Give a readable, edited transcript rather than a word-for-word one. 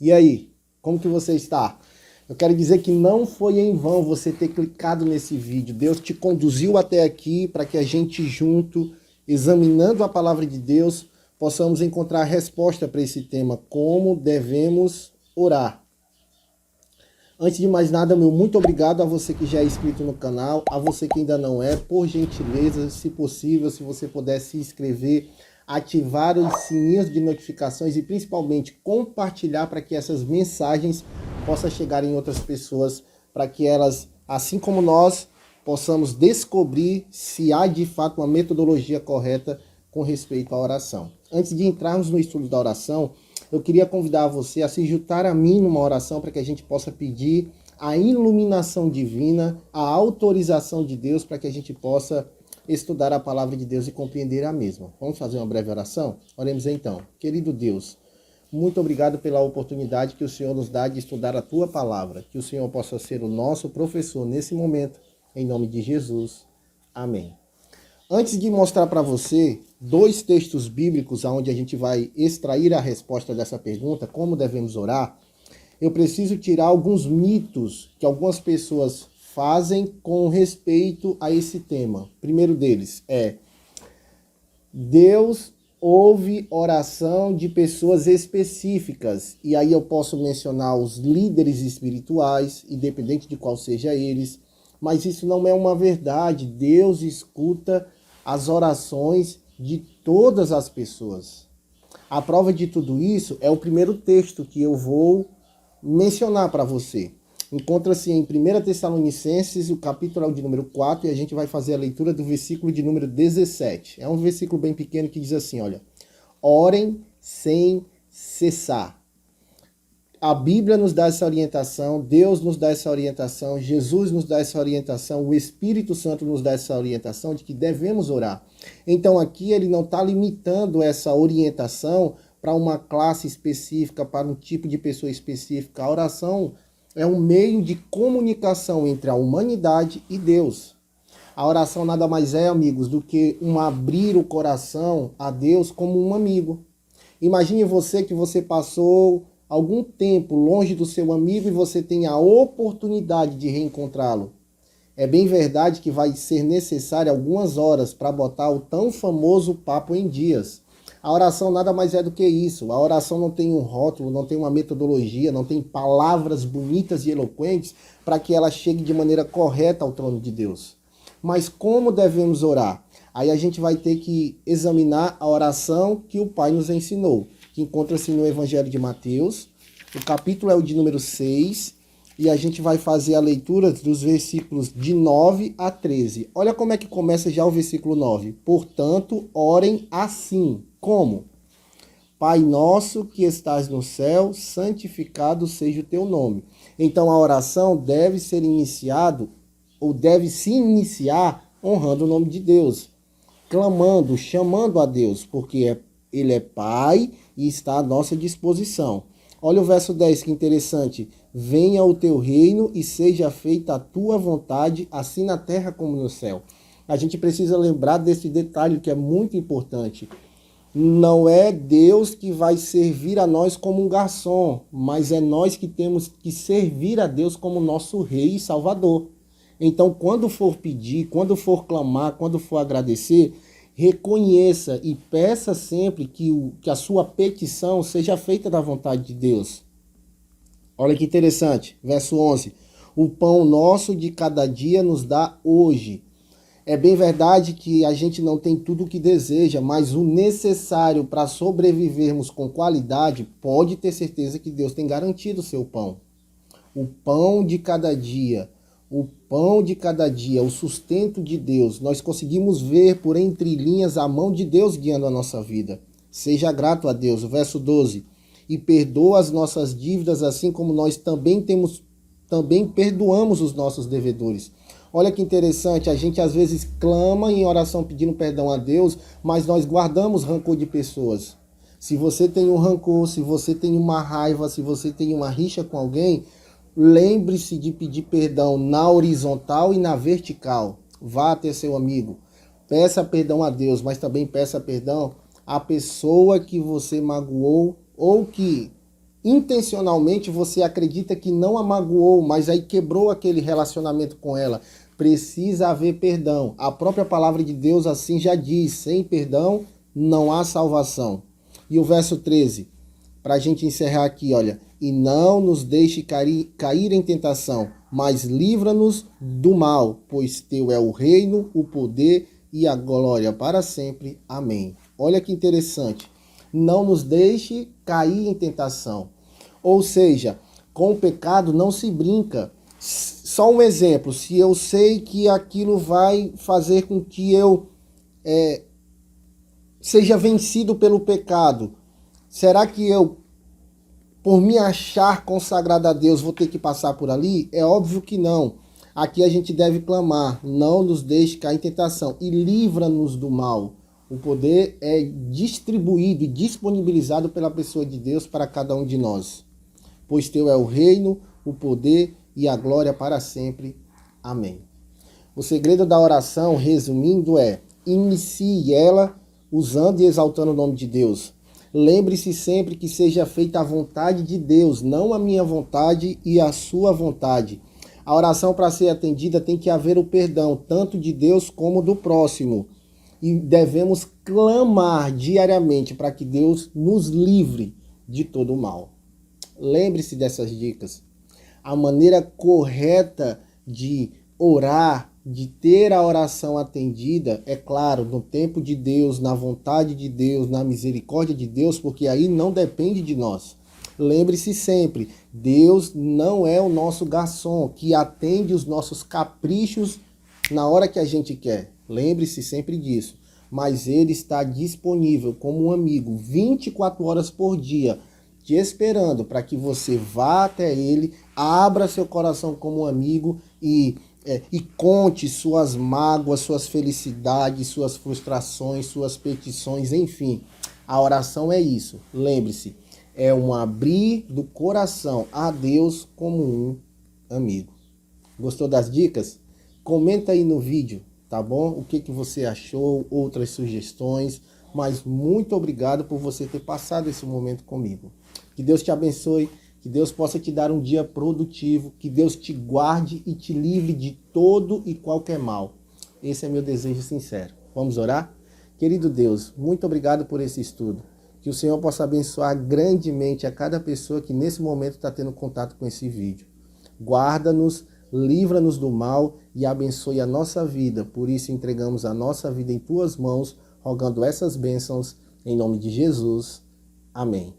E aí, como que você está? Eu quero dizer que não foi em vão você ter clicado nesse vídeo. Deus te conduziu até aqui para que a gente junto, examinando a palavra de Deus, possamos encontrar a resposta para esse tema, como devemos orar. Antes de mais nada, meu muito obrigado a você que já é inscrito no canal, a você que ainda não é, por gentileza, se possível, se você puder se inscrever, ativar os sininhos de notificações e principalmente compartilhar para que essas mensagens possam chegar em outras pessoas, para que elas, assim como nós, possamos descobrir se há de fato uma metodologia correta com respeito à oração. Antes de entrarmos no estudo da oração, eu queria convidar você a se juntar a mim numa oração para que a gente possa pedir a iluminação divina, a autorização de Deus para que a gente possa estudar a palavra de Deus e compreender a mesma. Vamos fazer uma breve oração? Oremos então. Querido Deus, muito obrigado pela oportunidade que o Senhor nos dá de estudar a Tua palavra. Que o Senhor possa ser o nosso professor nesse momento, em nome de Jesus. Amém. Antes de mostrar para você dois textos bíblicos onde a gente vai extrair a resposta dessa pergunta, como devemos orar, eu preciso tirar alguns mitos que algumas pessoas fazem com respeito a esse tema. O primeiro deles é: Deus ouve oração de pessoas específicas. E aí eu posso mencionar os líderes espirituais, independente de qual seja eles, mas isso não é uma verdade. Deus escuta as orações de todas as pessoas. A prova de tudo isso é o primeiro texto que eu vou mencionar para você. Encontra-se em 1 Tessalonicenses, o capítulo é o de número 4, e a gente vai fazer a leitura do versículo de número 17. É um versículo bem pequeno que diz assim, olha: orem sem cessar. A Bíblia nos dá essa orientação, Deus nos dá essa orientação, Jesus nos dá essa orientação, o Espírito Santo nos dá essa orientação de que devemos orar. Então aqui ele não está limitando essa orientação para uma classe específica, para um tipo de pessoa específica. A oração é um meio de comunicação entre a humanidade e Deus. A oração nada mais é, amigos, do que abrir o coração a Deus como um amigo. Imagine você que você passou algum tempo longe do seu amigo e você tem a oportunidade de reencontrá-lo. É bem verdade que vai ser necessário algumas horas para botar o tão famoso papo em dias. A oração nada mais é do que isso. A oração não tem um rótulo, não tem uma metodologia, não tem palavras bonitas e eloquentes para que ela chegue de maneira correta ao trono de Deus. Mas como devemos orar? Aí a gente vai ter que examinar a oração que o Pai nos ensinou, que encontra-se no Evangelho de Mateus. O capítulo é o de número 6, e a gente vai fazer a leitura dos versículos de 9 a 13. Olha como é que começa já o versículo 9. Portanto, orem assim. Como? Pai nosso que estás no céu, santificado seja o teu nome. Então a oração deve ser iniciado, ou deve se iniciar honrando o nome de Deus, clamando, chamando a Deus, porque Ele é Pai e está à nossa disposição. Olha o verso 10, que interessante. Venha o teu reino e seja feita a tua vontade, assim na terra como no céu. A gente precisa lembrar desse detalhe que é muito importante. Não é Deus que vai servir a nós como um garçom, mas é nós que temos que servir a Deus como nosso Rei e Salvador. Então, quando for pedir, quando for clamar, quando for agradecer, reconheça e peça sempre que a sua petição seja feita da vontade de Deus. Olha que interessante, verso 11. O pão nosso de cada dia nos dá hoje. É bem verdade que a gente não tem tudo o que deseja, mas o necessário para sobrevivermos com qualidade, pode ter certeza que Deus tem garantido o seu pão. O pão de cada dia. O pão de cada dia, o sustento de Deus. Nós conseguimos ver por entre linhas a mão de Deus guiando a nossa vida. Seja grato a Deus. O verso 12. E perdoa as nossas dívidas, assim como nós também perdoamos os nossos devedores. Olha que interessante, a gente às vezes clama em oração pedindo perdão a Deus, mas nós guardamos rancor de pessoas. Se você tem um rancor, se você tem uma raiva, se você tem uma rixa com alguém, lembre-se de pedir perdão na horizontal e na vertical. Vá até seu amigo. Peça perdão a Deus, mas também peça perdão à pessoa que você magoou ou que intencionalmente você acredita que não a magoou, mas aí quebrou aquele relacionamento com ela. Precisa haver perdão. A própria palavra de Deus assim já diz: sem perdão não há salvação. E o verso 13, para a gente encerrar aqui, olha: e não nos deixe cair em tentação, mas livra-nos do mal, pois teu é o reino, o poder e a glória para sempre. Amém. Olha que interessante. Não nos deixe cair em tentação. Ou seja, com o pecado não se brinca. Só um exemplo: se eu sei que aquilo vai fazer com que eu seja vencido pelo pecado, será que eu, por me achar consagrado a Deus, vou ter que passar por ali? É óbvio que não. Aqui a gente deve clamar: não nos deixe cair em tentação e livra-nos do mal. O poder é distribuído e disponibilizado pela pessoa de Deus para cada um de nós. Pois teu é o reino, o poder e a glória para sempre. Amém. O segredo da oração, resumindo, é: inicie ela usando e exaltando o nome de Deus. Lembre-se sempre que seja feita a vontade de Deus, não a minha vontade e a sua vontade. A oração, para ser atendida, tem que haver o perdão, tanto de Deus como do próximo. E devemos clamar diariamente para que Deus nos livre de todo o mal. Lembre-se dessas dicas. A maneira correta de orar, de ter a oração atendida, é claro, no tempo de Deus, na vontade de Deus, na misericórdia de Deus, porque aí não depende de nós. Lembre-se sempre, Deus não é o nosso garçom que atende os nossos caprichos na hora que a gente quer. Lembre-se sempre disso. Mas Ele está disponível como um amigo 24 horas por dia, te esperando para que você vá até Ele, abra seu coração como um amigo e conte suas mágoas, suas felicidades, suas frustrações, suas petições, enfim. A oração é isso. Lembre-se, é um abrir do coração a Deus como um amigo. Gostou das dicas? Comenta aí no vídeo, tá bom? O que você achou, outras sugestões. Mas muito obrigado por você ter passado esse momento comigo. Que Deus te abençoe, que Deus possa te dar um dia produtivo, que Deus te guarde e te livre de todo e qualquer mal. Esse é meu desejo sincero. Vamos orar? Querido Deus, muito obrigado por esse estudo. Que o Senhor possa abençoar grandemente a cada pessoa que nesse momento está tendo contato com esse vídeo. Guarda-nos, livra-nos do mal e abençoe a nossa vida. Por isso entregamos a nossa vida em tuas mãos, rogando essas bênçãos em nome de Jesus. Amém.